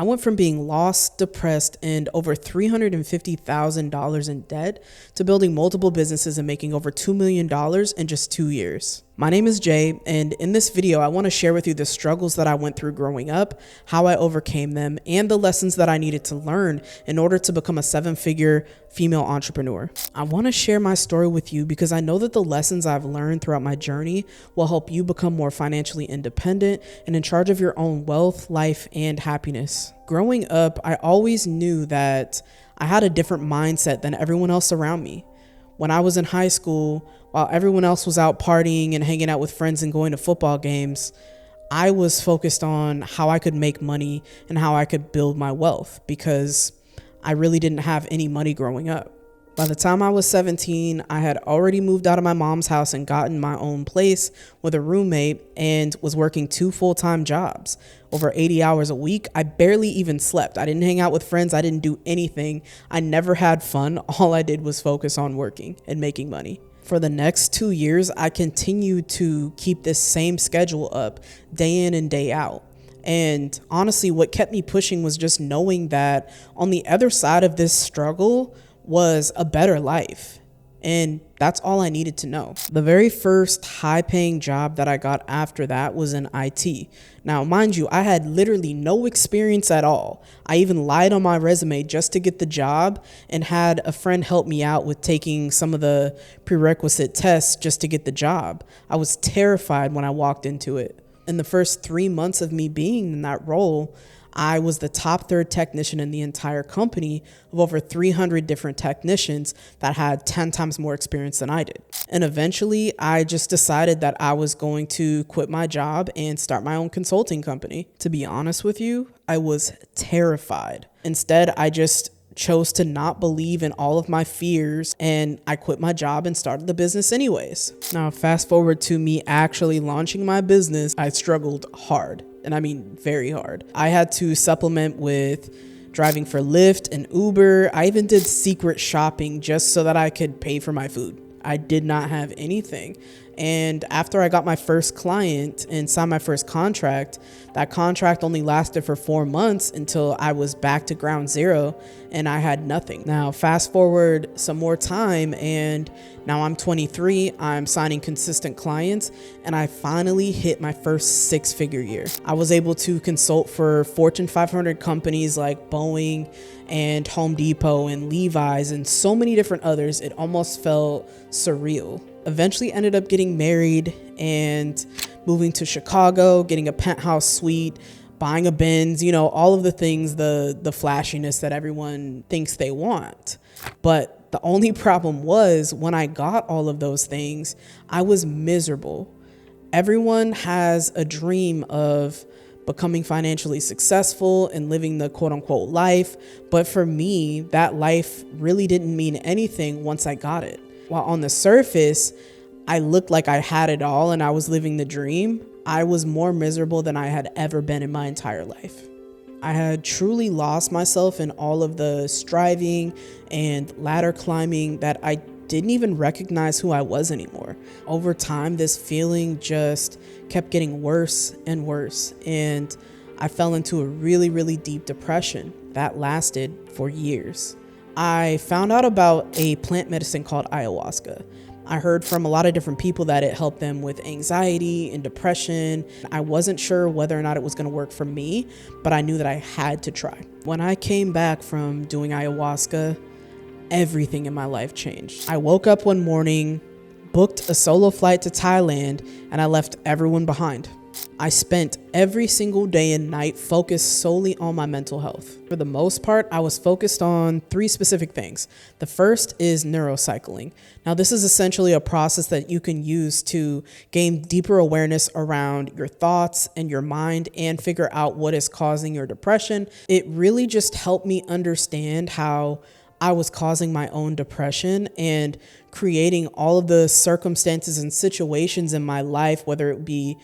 I went from being lost, depressed, and over $350,000 in debt to building multiple businesses and making over $2 million in just 2 years. My name is Jay, and in this video, I want to share with you the struggles that I went through growing up, how I overcame them, and the lessons that I needed to learn in order to become a 7-figure female entrepreneur. I want to share my story with you because I know that the lessons I've learned throughout my journey will help you become more financially independent and in charge of your own wealth, life, and happiness. Growing up, I always knew that I had a different mindset than everyone else around me. When I was in high school, while everyone else was out partying and hanging out with friends and going to football games, I was focused on how I could make money and how I could build my wealth because I really didn't have any money growing up. By the time I was 17, I had already moved out of my mom's house and gotten my own place with a roommate and was working 2 full-time jobs, over 80 hours a week. I barely even slept. I didn't hang out with friends. I didn't do anything. I never had fun. All I did was focus on working and making money. For the next 2 years, I continued to keep this same schedule up day in and day out. And honestly, what kept me pushing was just knowing that on the other side of this struggle was a better life. And that's all I needed to know. The very first high-paying job that I got after that was in IT. Now, mind you, I had literally no experience at all. I even lied on my resume just to get the job and had a friend help me out with taking some of the prerequisite tests just to get the job. I was terrified when I walked into it. In the first 3 months of me being in that role, I was the top 3rd technician in the entire company of over 300 different technicians that had 10 times more experience than I did. And eventually, I just decided that I was going to quit my job and start my own consulting company. To be honest with you, I was terrified. Instead, I just chose to not believe in all of my fears and I quit my job and started the business anyways. Now, fast forward to me actually launching my business, I struggled hard. And I mean very hard. I had to supplement with driving for Lyft and Uber. I even did secret shopping just so that I could pay for my food. I did not have anything. And after I got my first client and signed my first contract, that contract only lasted for 4 months until I was back to ground zero and I had nothing. Now, fast forward some more time and now I'm 23, I'm signing consistent clients, and I finally hit my first 6-figure year. I was able to consult for Fortune 500 companies like Boeing and Home Depot and Levi's and so many different others. It almost felt surreal. Eventually ended up getting married and moving to Chicago, getting a penthouse suite, buying a Benz, all of the things, the flashiness that everyone thinks they want. But the only problem was when I got all of those things, I was miserable. Everyone has a dream of becoming financially successful and living the quote unquote life. But for me, that life really didn't mean anything once I got it. While on the surface, I looked like I had it all and I was living the dream, I was more miserable than I had ever been in my entire life. I had truly lost myself in all of the striving and ladder climbing that I didn't even recognize who I was anymore. Over time, this feeling just kept getting worse and worse, and I fell into a really, really deep depression that lasted for years. I found out about a plant medicine called ayahuasca. I heard from a lot of different people that it helped them with anxiety and depression. I wasn't sure whether or not it was going to work for me, but I knew that I had to try. When I came back from doing ayahuasca, everything in my life changed. I woke up one morning, booked a solo flight to Thailand, and I left everyone behind. I spent every single day and night focused solely on my mental health. For the most part, I was focused on 3 specific things. The first is neurocycling. Now, this is essentially a process that you can use to gain deeper awareness around your thoughts and your mind and figure out what is causing your depression. It really just helped me understand how I was causing my own depression and creating all of the circumstances and situations in my life, whether it be,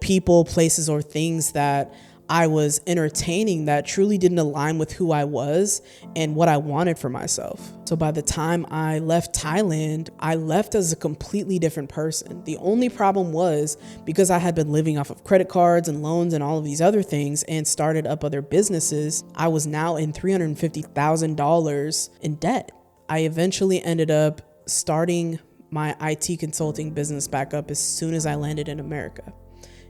people, places, or things that I was entertaining that truly didn't align with who I was and what I wanted for myself. So by the time I left Thailand, I left as a completely different person. The only problem was because I had been living off of credit cards and loans and all of these other things and started up other businesses, I was now in $350,000 in debt. I eventually ended up starting my IT consulting business back up as soon as I landed in America.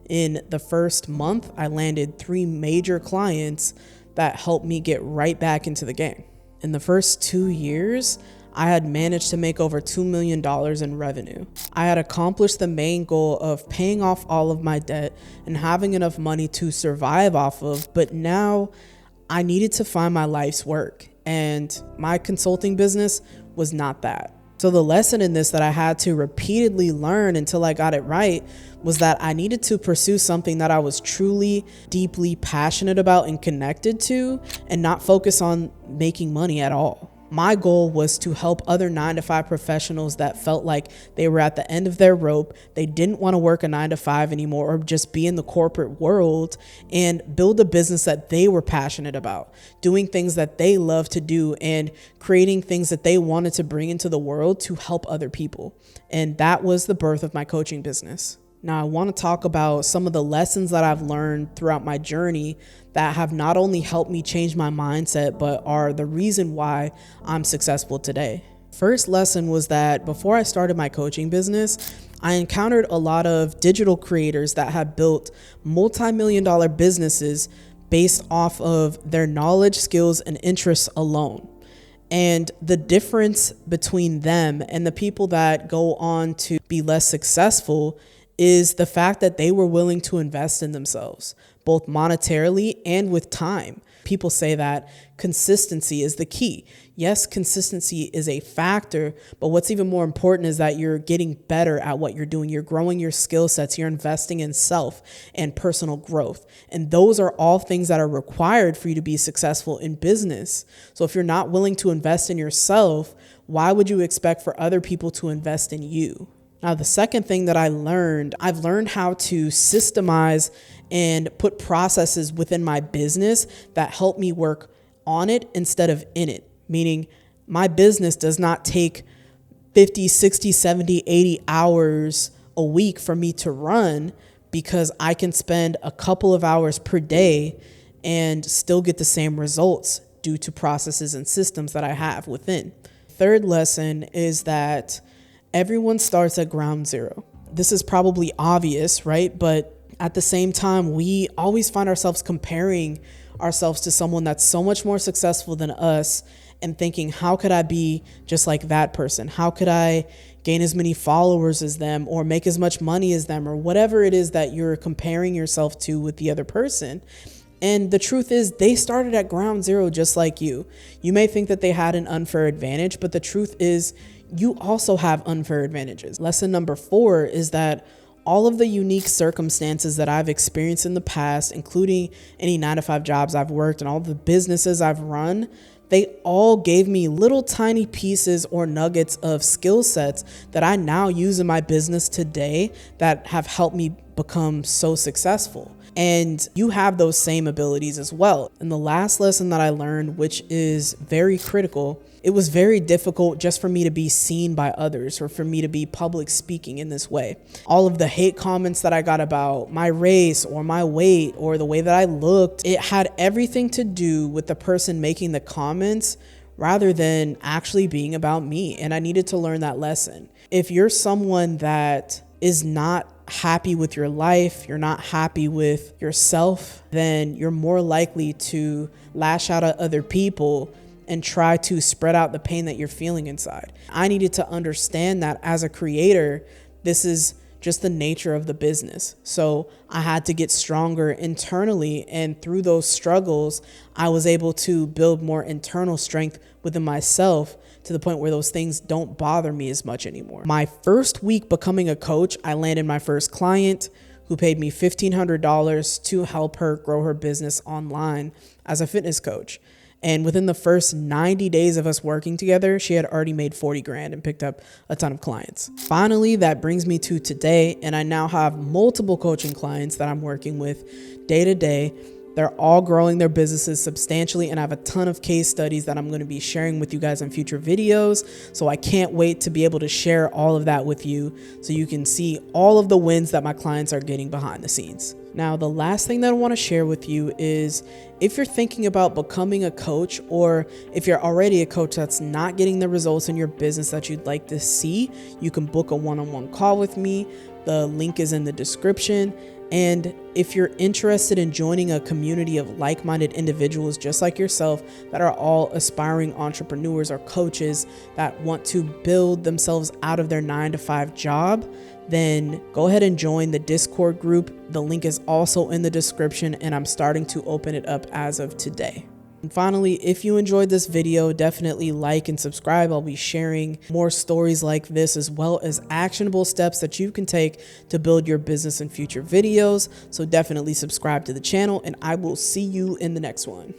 In the first month, I landed 3 major clients that helped me get right back into the game. In the first 2 years, I had managed to make over $2 million in revenue. I had accomplished the main goal of paying off all of my debt and having enough money to survive off of, but now I needed to find my life's work, and my consulting business was not that. So the lesson in this that I had to repeatedly learn until I got it right was that I needed to pursue something that I was truly, deeply passionate about and connected to, and not focus on making money at all. My goal was to help other 9-to-5 professionals that felt like they were at the end of their rope. They didn't want to work a 9-to-5 anymore or just be in the corporate world, and build a business that they were passionate about, doing things that they love to do and creating things that they wanted to bring into the world to help other people. And that was the birth of my coaching business. Now, I want to talk about some of the lessons that I've learned throughout my journey that have not only helped me change my mindset, but are the reason why I'm successful today. First lesson was that before I started my coaching business, I encountered a lot of digital creators that have built multi-million-dollar businesses based off of their knowledge, skills, and interests alone. And the difference between them and the people that go on to be less successful is the fact that they were willing to invest in themselves, both monetarily and with time. People say that consistency is the key. Yes, consistency is a factor, but what's even more important is that you're getting better at what you're doing. You're growing your skill sets. You're investing in self and personal growth. And those are all things that are required for you to be successful in business. So if you're not willing to invest in yourself, why would you expect for other people to invest in you? Now, the second thing that I've learned how to systemize and put processes within my business that help me work on it instead of in it. Meaning my business does not take 50, 60, 70, 80 hours a week for me to run, because I can spend a couple of hours per day and still get the same results due to processes and systems that I have within. Third lesson is that everyone starts at ground zero. This is probably obvious, right? But at the same time, we always find ourselves comparing ourselves to someone that's so much more successful than us and thinking, how could I be just like that person? How could I gain as many followers as them or make as much money as them, or whatever it is that you're comparing yourself to with the other person? And the truth is, they started at ground zero just like you. You may think that they had an unfair advantage, but the truth is, you also have unfair advantages. Lesson number 4 is that all of the unique circumstances that I've experienced in the past, including any 9-to-5 jobs I've worked and all the businesses I've run, they all gave me little tiny pieces or nuggets of skill sets that I now use in my business today that have helped me become so successful. And you have those same abilities as well. And the last lesson that I learned, which is very critical, it was very difficult just for me to be seen by others or for me to be public speaking in this way. All of the hate comments that I got about my race or my weight or the way that I looked, it had everything to do with the person making the comments rather than actually being about me. And I needed to learn that lesson. If you're someone that is not happy with your life, you're not happy with yourself, then you're more likely to lash out at other people and try to spread out the pain that you're feeling inside. I needed to understand that as a creator, this is just the nature of the business. So I had to get stronger internally, and through those struggles, I was able to build more internal strength within myself to the point where those things don't bother me as much anymore. My first week becoming a coach, I landed my first client who paid me $1,500 to help her grow her business online as a fitness coach. And within the first 90 days of us working together, she had already made 40 grand and picked up a ton of clients. Finally, that brings me to today, and I now have multiple coaching clients that I'm working with day to day They're all growing their businesses substantially, and I have a ton of case studies that I'm going to be sharing with you guys in future videos. So I can't wait to be able to share all of that with you so you can see all of the wins that my clients are getting behind the scenes. Now, the last thing that I want to share with you is if you're thinking about becoming a coach, or if you're already a coach that's not getting the results in your business that you'd like to see, you can book a one-on-one call with me. The link is in the description. And if you're interested in joining a community of like-minded individuals just like yourself that are all aspiring entrepreneurs or coaches that want to build themselves out of their 9-to-5 job, then go ahead and join the Discord group. The link is also in the description, and I'm starting to open it up as of today. And finally, if you enjoyed this video, definitely like and subscribe. I'll be sharing more stories like this, as well as actionable steps that you can take to build your business in future videos. So definitely subscribe to the channel, and I will see you in the next one.